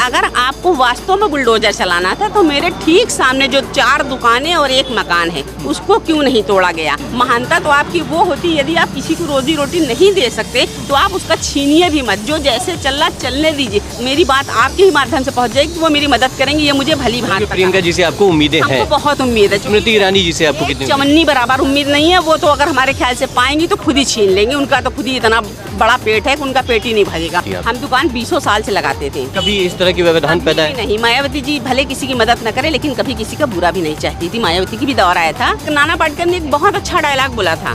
अगर आपको वास्तव में बुलडोजर चलाना था तो मेरे ठीक सामने जो 4 दुकानें और 1 मकान है उसको क्यों नहीं तोड़ा गया। महानता तो आपकी वो होती, यदि आप किसी को रोजी रोटी नहीं दे सकते तो आप उसका छीनिए भी मत, जो जैसे चल रहा चलने दीजिए। मेरी बात आपके ही माध्यम से पहुंच जाएगी, वो मेरी मदद करेंगे, ये मुझे भली भांति। प्रियंका जी से आपको उम्मीदें हैं? हमको बहुत उम्मीद है। स्मृति ईरानी जी से आपको कितनी? चमन्नी बराबर उम्मीद नहीं है, वो तो अगर हमारे ख्याल से पाएंगी तो खुद ही छीन लेंगे। उनका तो खुद ही इतना बड़ा पेट है कि उनका पेट ही नहीं भरेगा। हम दुकान 20 साल से लगाते थे। कभी इस तरह की व्यवधान पैदा है? नहीं, मायावती जी भले किसी की मदद न करे लेकिन कभी किसी का बुरा भी नहीं चाहती थी। मायावती की भी दौर आया था, नाना पाटेकर ने एक बहुत अच्छा डायलॉग बोला था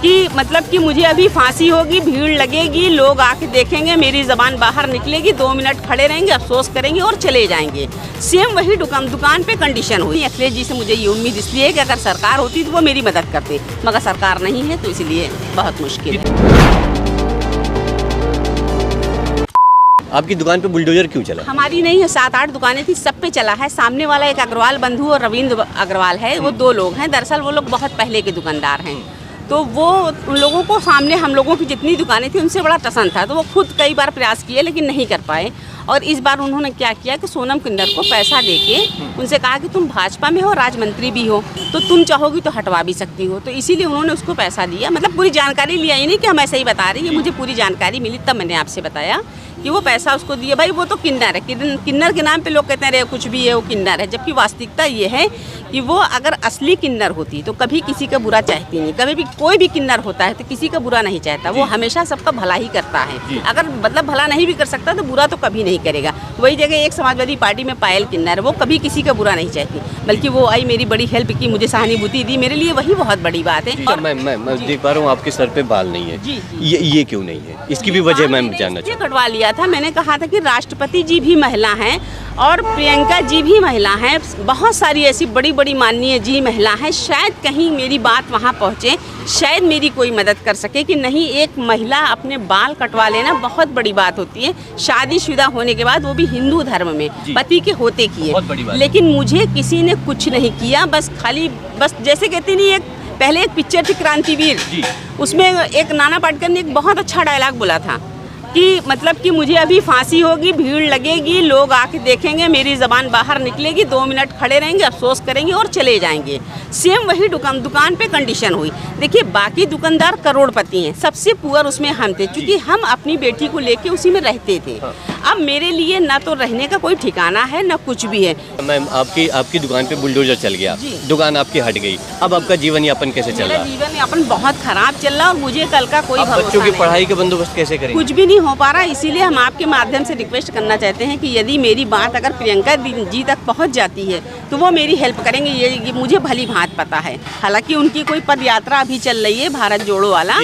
कि मतलब कि मुझे अभी फांसी होगी, भीड़ लगेगी, लोग आके देखेंगे, मेरी जबान बाहर निकलेगी, 2 मिनट खड़े रहेंगे, अफसोस करेंगे और चले जाएंगे। सेम वही दुकान पे कंडीशन हुई। अखिलेश जी से मुझे ये उम्मीद इसलिए है कि अगर सरकार होती तो वो मेरी मदद करते, मगर सरकार नहीं है तो इसलिए बहुत मुश्किल है। आपकी दुकान पे बुलडोजर क्यों चला? हमारी नहीं है, 7-8 दुकानें थी, सब पे चला है। सामने वाला एक अग्रवाल बंधु और रविंद्र अग्रवाल है, वो 2 लोग हैं। दरअसल वो लोग बहुत पहले के दुकानदार हैं, तो वो उन लोगों को सामने हम लोगों की जितनी दुकानें थी उनसे बड़ा पसंद था, तो वो खुद कई बार प्रयास किए लेकिन नहीं कर पाए। और इस बार उन्होंने क्या किया कि सोनम किन्नर को पैसा देके उनसे कहा कि तुम भाजपा में हो, राज मंत्री भी हो, तो तुम चाहोगी तो हटवा भी सकती हो। तो इसीलिए उन्होंने उसको पैसा दिया। मतलब पूरी जानकारी लिया, ही नहीं कि हम ऐसे ही बता रहे हैं, मुझे पूरी जानकारी मिली तब मैंने आपसे बताया कि वो पैसा उसको दिया। भाई वो तो किन्नर है, किन्नर के नाम पे लोग कहते हैं कुछ भी है, वो किन्नर है, जबकि वास्तविकता ये है कि वो अगर असली किन्नर होती तो कभी किसी का बुरा चाहती नहीं। कभी भी कोई भी किन्नर होता है तो किसी का बुरा नहीं चाहता, वो हमेशा सबका भला ही करता है। अगर मतलब भला नहीं भी कर सकता तो बुरा तो कभी नहीं करेगा। वही जगह एक समाजवादी पार्टी में पायल किन्नर, वो कभी किसी का बुरा नहीं चाहती, बल्कि वो आई, मेरी बड़ी हेल्प की, मुझे सहानुभूति दी, मेरे लिए वही बहुत बड़ी बात है। और मैं देख पा रहा हूँ आपके सर पे बाल नहीं है, ये क्यों नहीं है? इसकी भी वजह मैं जानना चाहता हूँ। कटवा लिया था, मैंने कहा था कि राष्ट्रपति जी भी महिला हैं और प्रियंका जी भी महिला हैं, बहुत सारी ऐसी बड़ी बड़ी माननीय जी महिला हैं, शायद कहीं मेरी बात वहाँ पहुँचे, शायद मेरी कोई मदद कर सके कि नहीं, एक महिला अपने बाल कटवा लेना बहुत बड़ी बात होती है, शादीशुदा होने के बाद, वो भी हिंदू धर्म में, पति के होते किए। लेकिन मुझे किसी ने कुछ नहीं किया, बस जैसे कहते नहीं, पहले एक पिक्चर थी क्रांतिवीर, उसमें एक नाना पाटेकर ने एक बहुत अच्छा डायलॉग बोला था कि मतलब कि मुझे अभी फांसी होगी, भीड़ लगेगी, लोग आके देखेंगे, मेरी जबान बाहर निकलेगी, 2 मिनट खड़े रहेंगे, अफसोस करेंगे और चले जाएंगे। सेम वही दुकान पे कंडीशन हुई। देखिए, बाकी दुकानदार करोड़पति हैं, सबसे पुअर उसमें हम थे, क्योंकि हम अपनी बेटी को लेके उसी में रहते थे। अब मेरे लिए ना तो रहने का कोई ठिकाना है, ना कुछ भी है। मैम, आपकी दुकान पे बुलडोजर चल गया, दुकान आपकी हट गई, अब आपका जीवन यापन कैसे चल रहा है? जीवन यापन बहुत खराब चल रहा है और मुझे कल का कोई भरोसा नहीं। बच्चों की पढ़ाई का बंदोबस्त कैसे करेंगे? कुछ भी नहीं हो पा रहा, इसीलिए हम आपके माध्यम से रिक्वेस्ट करना चाहते हैं कि यदि मेरी बात अगर प्रियंका जी तक पहुंच जाती है तो वो मेरी हेल्प करेंगे, ये मुझे भली भांति पता है। हालांकि उनकी कोई पद यात्रा अभी चल रही है, भारत जोड़ो वाला,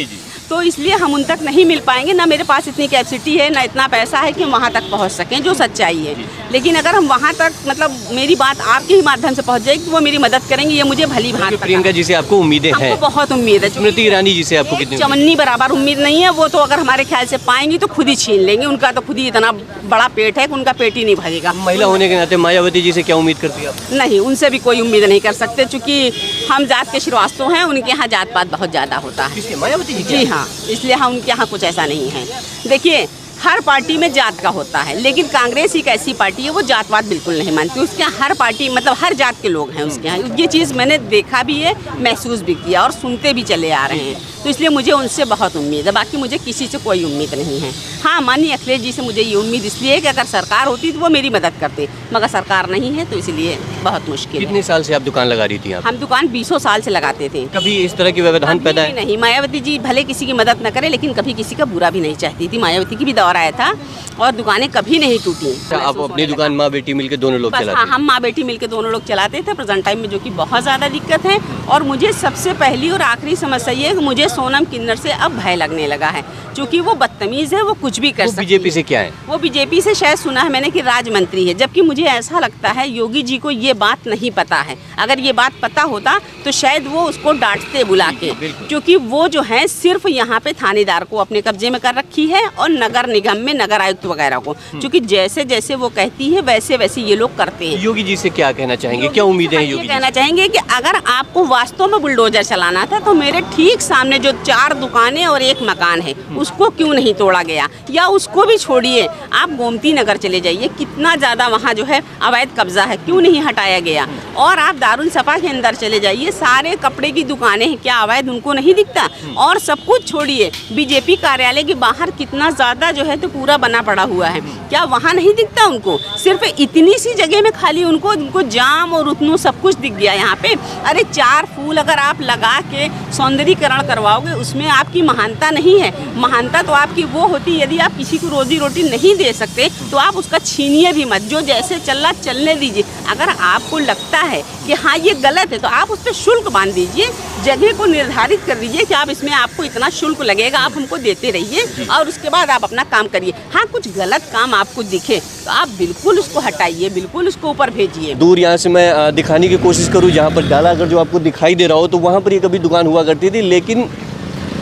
तो इसलिए हम उन तक नहीं मिल पाएंगे, ना मेरे पास इतनी कैपेसिटी है, ना इतना पैसा है कि वहाँ तक पहुँच सकें, जो सच्चाई है। लेकिन अगर हम वहाँ तक मतलब मेरी बात आपके ही माध्यम से पहुँच जाएगी तो वो मेरी मदद करेंगे, ये मुझे भली भांति। प्रियंका जी से आपको उम्मीदें हैं? बहुत उम्मीद है। स्मृति ईरानी जी से आपको कितनी? चमन्नी बराबर उम्मीद नहीं है, वो तो अगर हमारे ख्याल से पाएंगी तो खुद ही छीन लेंगे। उनका तो खुद ही इतना बड़ा पेट है कि उनका पेट ही नहीं भरेगा। महिला होने के नाते मायावती जी से क्या उम्मीद करती है आप? नहीं, उनसे भी कोई उम्मीद नहीं कर सकते, चूँकि हम जात के श्रीवास्तव हैं, उनके यहाँ जात पात बहुत ज़्यादा होता है। मायावती जी? जी हाँ, इसलिए हम उनके यहाँ कुछ ऐसा नहीं है। देखिए, हर पार्टी में जात का होता है, लेकिन कांग्रेस एक ऐसी पार्टी है वो जातवाद बिल्कुल नहीं मानती। उसके यहाँ हर पार्टी मतलब हर जात के लोग हैं उसके यहाँ। ये चीज़ मैंने देखा भी है, महसूस भी किया और सुनते भी चले आ रहे हैं, तो इसलिए मुझे उनसे बहुत उम्मीद है। बाकी मुझे किसी से कोई उम्मीद नहीं है। हाँ, माननीय अखिलेश जी से मुझे ये उम्मीद इसलिए है कि अगर सरकार होती तो वो मेरी मदद करते, मगर सरकार नहीं है तो इसलिए बहुत मुश्किल है। कितने साल से आप दुकान लगा रही थी? हम दुकान 20 साल से लगाते थे। कभी इस तरह की व्यवधान पैदा है? नहीं, मायावती जी भले किसी की मदद न करे लेकिन कभी किसी का बुरा भी नहीं चाहती थी। मायावती की भी दौर आया था और दुकानें कभी नहीं टूटी। आप अपनी दुकान माँ बेटी मिलकर दोनों लोग चलाते? हाँ, हम माँ बेटी मिलकर दोनों लोग चलाते थे प्रेजेंट टाइम में, जो कि बहुत ज़्यादा दिक्कत है। और मुझे सबसे पहली और आखिरी समस्या ये है कि मुझे सोनम किन्नर से अब भय लगने लगा है, क्योंकि वो बदतमीज़ है, वो कुछ भी कर सकती है। बीजेपी से क्या है? वो बीजेपी से शायद सुना है मैंने कि राज मंत्री है, जबकि मुझे ऐसा लगता है योगी जी को ये बात नहीं पता है। अगर ये बात पता होता तो शायद वो उसको डांटते बुला के, क्योंकि वो जो है सिर्फ यहाँ पे थानेदार को अपने कब्जे में कर रखी है और नगर निगम में नगर आयुक्त वगैरह को, क्योंकि जैसे जैसे वो कहती है वैसे वैसे ये लोग करते हैं। योगी जी से क्या कहना चाहेंगे, क्या उम्मीदें हैं योगी जी? कहना चाहेंगे कि अगर आपको वास्तव में बुलडोजर चलाना था तो मेरे ठीक सामने जो 4 दुकानें और 1 मकान है उसको क्यों नहीं तोड़ा गया। या उसको भी छोड़िए, आप गोमती नगर चले जाइए, कितना ज़्यादा वहाँ जो है अवैध कब्जा है, क्यों नहीं हटाया गया। और आप दारुल सफा के अंदर चले जाइए, सारे कपड़े की दुकानें हैं, क्या अवैध उनको नहीं दिखता। और सब कुछ छोड़िए, बीजेपी कार्यालय के बाहर कितना ज़्यादा जो है तो पूरा बना पड़ा हुआ है, क्या वहाँ नहीं दिखता उनको। सिर्फ इतनी सी जगह में खाली उनको जाम और उतनों सब कुछ दिख गया यहाँ पे। अरे 4 फूल अगर आप लगा के सौंदर्यीकरण करवाओगे, उसमें आपकी महानता नहीं है। महानता तो आपकी वो होती, यदि आप किसी को रोजी रोटी नहीं दे सकते तो आप उसका छीनिए भी मत, जो जैसे चल रहा चलने दीजिए। अगर आपको लगता है कि हाँ ये गलत है तो आप उस पर शुल्क बांध दीजिए, जगह को निर्धारित कर दीजिए कि आप इसमें आपको इतना शुल्क लगेगा, आप हमको देते रहिए और उसके बाद आप अपना काम करिए। हाँ, कुछ गलत काम आपको दिखे तो आप बिल्कुल उसको हटाइए, बिल्कुल उसको ऊपर भेजिए। दूर यहाँ से मैं दिखाने की कोशिश करूँ, जहाँ पर डाला अगर जो आपको दिखाई दे रहा हो, तो वहाँ पर ये कभी दुकान हुआ करती थी, लेकिन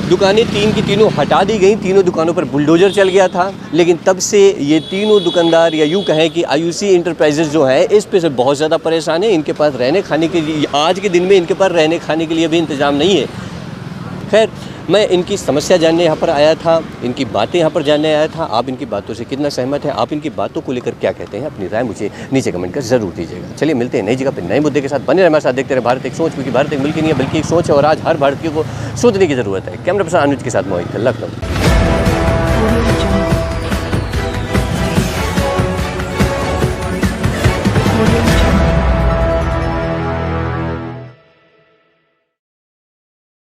दुकानें 3 की तीनों हटा दी गई। तीनों दुकानों पर बुलडोजर चल गया था, लेकिन तब से ये तीनों दुकानदार, या यूँ कहें कि आयुषी इंटरप्राइजेज जो है, इस पे से बहुत ज़्यादा परेशान है। इनके पास रहने खाने के लिए, आज के दिन में इनके पास रहने खाने के लिए भी इंतज़ाम नहीं है। खैर, मैं इनकी समस्या जानने यहाँ पर आया था, इनकी बातें यहाँ पर जानने आया था। आप इनकी बातों से कितना सहमत हैं, आप इनकी बातों को लेकर क्या कहते हैं, अपनी राय मुझे नीचे कमेंट कर ज़रूर दीजिएगा। चलिए मिलते हैं नई जगह पर नए मुद्दे के साथ। बने रहे हमारे साथ, देखते रहे भारत एक सोच, क्योंकि भारत एक मुल्क नहीं है बल्कि एक सोच है, और आज हर भारतीय को सोचने की ज़रूरत है। कैमरा पर्सन अनुज के साथ मोहित, लखनऊ।